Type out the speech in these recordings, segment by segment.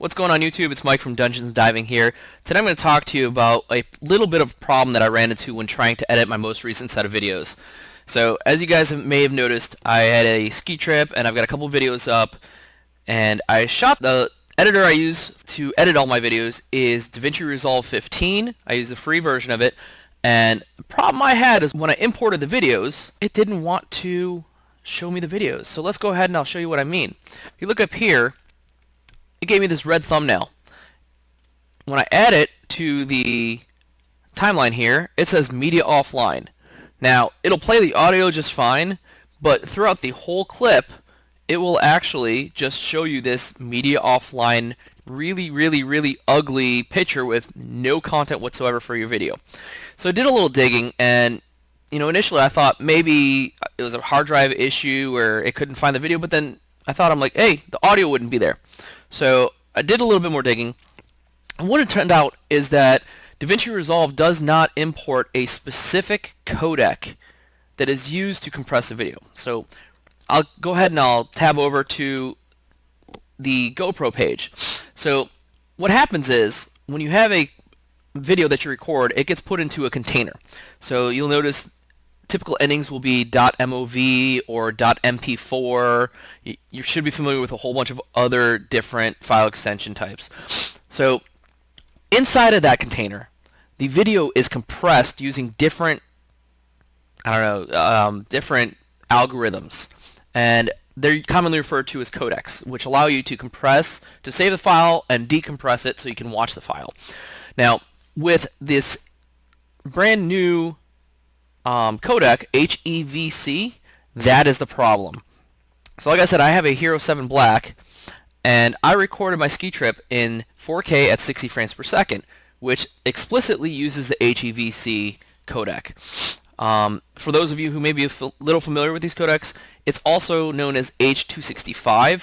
What's going on YouTube? It's Mike from Dungeons and Diving here. Today I'm going to talk to you about a little bit of a problem that I ran into when trying to edit my most recent set of videos. So as you guys may have noticed, I had a ski trip and I've got a couple videos up, and I shot the editor I use to edit all my videos is DaVinci Resolve 15. I use the free version of it, and the problem I had is when I imported the videos, it didn't want to show me the videos. So let's go ahead and I'll show you what I mean. If you look up here, it gave me this red thumbnail. When I add it to the timeline here, it says media offline. Now, it'll play the audio just fine, but throughout the whole clip, it will actually just show you this media offline, really ugly picture with no content whatsoever for your video. So I did a little digging, and initially I thought maybe it was a hard drive issue or it couldn't find the video, but then I'm like, hey, the audio wouldn't be there. So I did a little bit more digging, and what it turned out is that DaVinci Resolve does not import a specific codec that is used to compress a video. So I'll go ahead and I'll tab over to the GoPro page. So what happens is when you have a video that you record, it gets put into a container. So you'll notice typical endings will be .mov or .mp4. You should be familiar with a whole bunch of other different file extension types. So inside of that container, the video is compressed using different, different algorithms, and they're commonly referred to as codecs, which allow you to compress, to save the file, and decompress it so you can watch the file. Now, with this brand new codec, HEVC, that is the problem. So like I said, I have a Hero 7 Black, and I recorded my ski trip in 4K at 60 frames per second, which explicitly uses the HEVC codec. For those of you who may be a little familiar with these codecs, it's also known as H.265.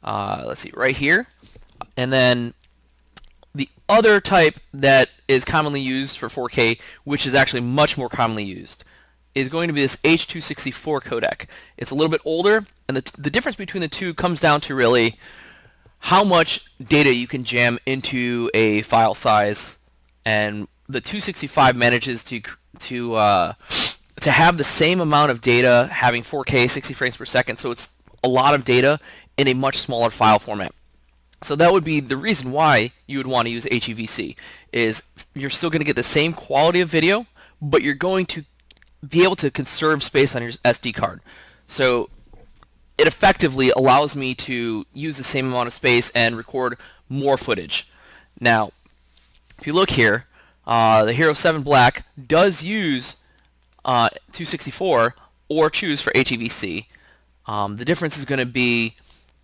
Let's see, right here. And then the other type that is commonly used for 4K, which is actually much more commonly used, is going to be this H.264 codec. It's a little bit older, and the difference between the two comes down to really how much data you can jam into a file size, and the 265 manages to have the same amount of data, having 4K 60 frames per second, so it's a lot of data in a much smaller file format. So that would be the reason why you would want to use HEVC, is you're still going to get the same quality of video, but you're going to be able to conserve space on your SD card. So it effectively allows me to use the same amount of space and record more footage. Now, if you look here, the Hero 7 Black does use 264 or choose for HEVC. The difference is going to be,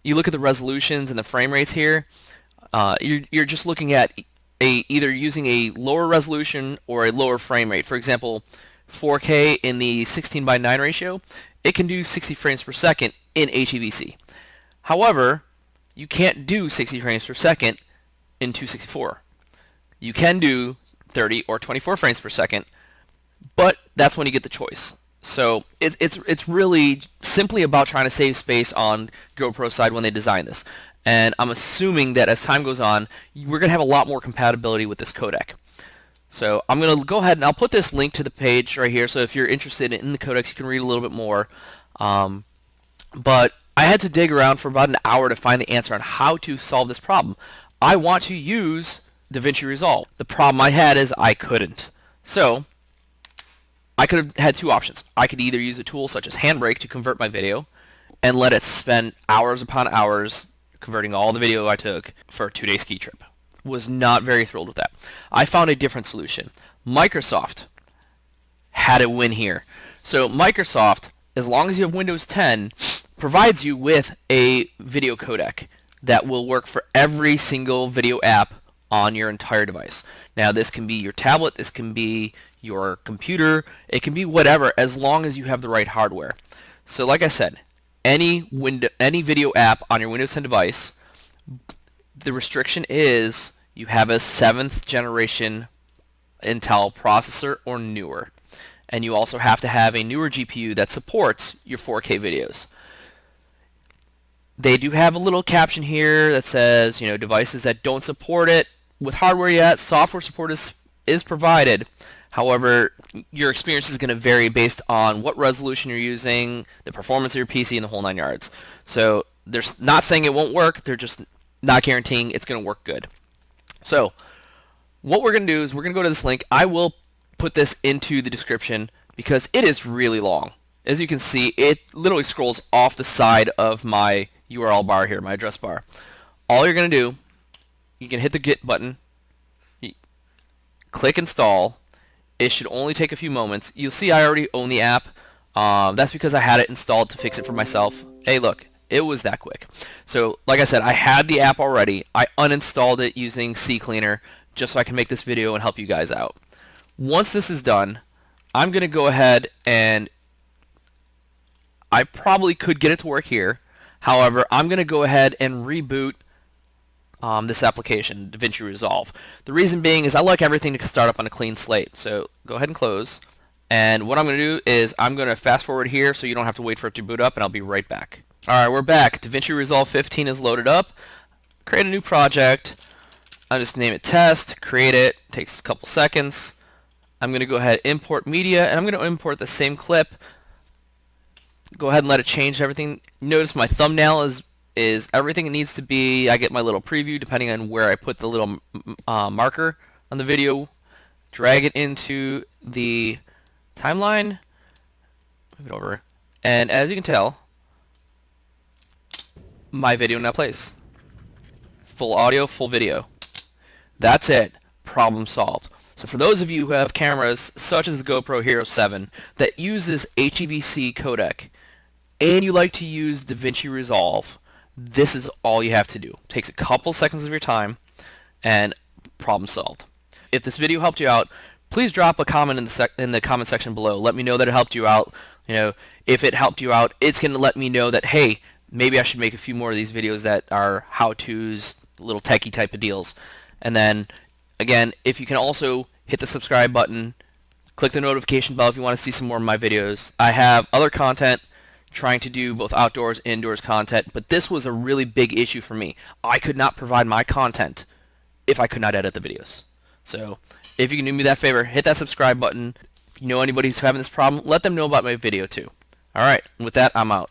you look at the resolutions and the frame rates here, you're just looking at either using a lower resolution or a lower frame rate. For example, 4K in the 16:9 ratio, it can do 60 frames per second in HEVC. However, you can't do 60 frames per second in 264. You can do 30 or 24 frames per second, but that's when you get the choice. So it's really simply about trying to save space on GoPro's side when they design this. And I'm assuming that as time goes on, we're going to have a lot more compatibility with this codec. So I'm going to go ahead and I'll put this link to the page right here, so if you're interested in the codecs, you can read a little bit more. But I had to dig around for about an hour to find the answer on how to solve this problem. I want to use DaVinci Resolve. The problem I had is I couldn't. So I could have had two options. I could either use a tool such as Handbrake to convert my video and let it spend hours upon hours converting all the video I took for a 2-day ski trip. Was not very thrilled with that. I found a different solution. Microsoft had a win here. So Microsoft, as long as you have Windows 10, provides you with a video codec that will work for every single video app on your entire device. Now this can be your tablet, this can be your computer, it can be whatever, as long as you have the right hardware. So like I said, any video app on your Windows 10 device, the restriction is you have a 7th generation Intel processor or newer. And you also have to have a newer GPU that supports your 4K videos. They do have a little caption here that says, you know, devices that don't support it with hardware yet, software support is provided. However, your experience is going to vary based on what resolution you're using, the performance of your PC, and the whole nine yards. So they're not saying it won't work, they're just not guaranteeing it's going to work good. So what we're going to do is we're going to go to this link. I will put this into the description because it is really long. As you can see, it literally scrolls off the side of my URL bar here, my address bar. All you're going to do, you can hit the Get button, click Install. It should only take a few moments. You'll see I already own the app. That's because I had it installed to fix it for myself. Hey, look, it was that quick. So, like I said, I had the app already. I uninstalled it using CCleaner just so I can make this video and help you guys out. Once this is done, I'm going to go ahead and I probably could get it to work here. However, I'm going to go ahead and reboot this application, DaVinci Resolve. The reason being is I like everything to start up on a clean slate. So go ahead and close. And what I'm going to do is I'm going to fast forward here so you don't have to wait for it to boot up, and I'll be right back. Alright, we're back. DaVinci Resolve 15 is loaded up. Create a new project. I'll just name it Test. Create it. Takes a couple seconds. I'm going to go ahead and import media, and I'm going to import the same clip. Go ahead and let it change everything. Notice my thumbnail is everything it needs to be. I get my little preview depending on where I put the little marker on the video. Drag it into the timeline. Move it over. And as you can tell, my video now plays. Full audio, full video. That's it. Problem solved. So for those of you who have cameras such as the GoPro Hero 7 that use this HEVC codec and you like to use DaVinci Resolve, this is all you have to do. It takes a couple seconds of your time and problem solved. If this video helped you out, please drop a comment in the comment section below. Let me know that it helped you out. You know, if it helped you out, it's going to let me know that, hey, maybe I should make a few more of these videos that are how-tos, little techie type of deals. And then, again, if you can also hit the subscribe button, click the notification bell if you want to see some more of my videos. I have other content trying to do both outdoors and indoors content, but this was a really big issue for me. I could not provide my content if I could not edit the videos. So if you can do me that favor, hit that subscribe button. If you know anybody who's having this problem, let them know about my video too. Alright, with that, I'm out.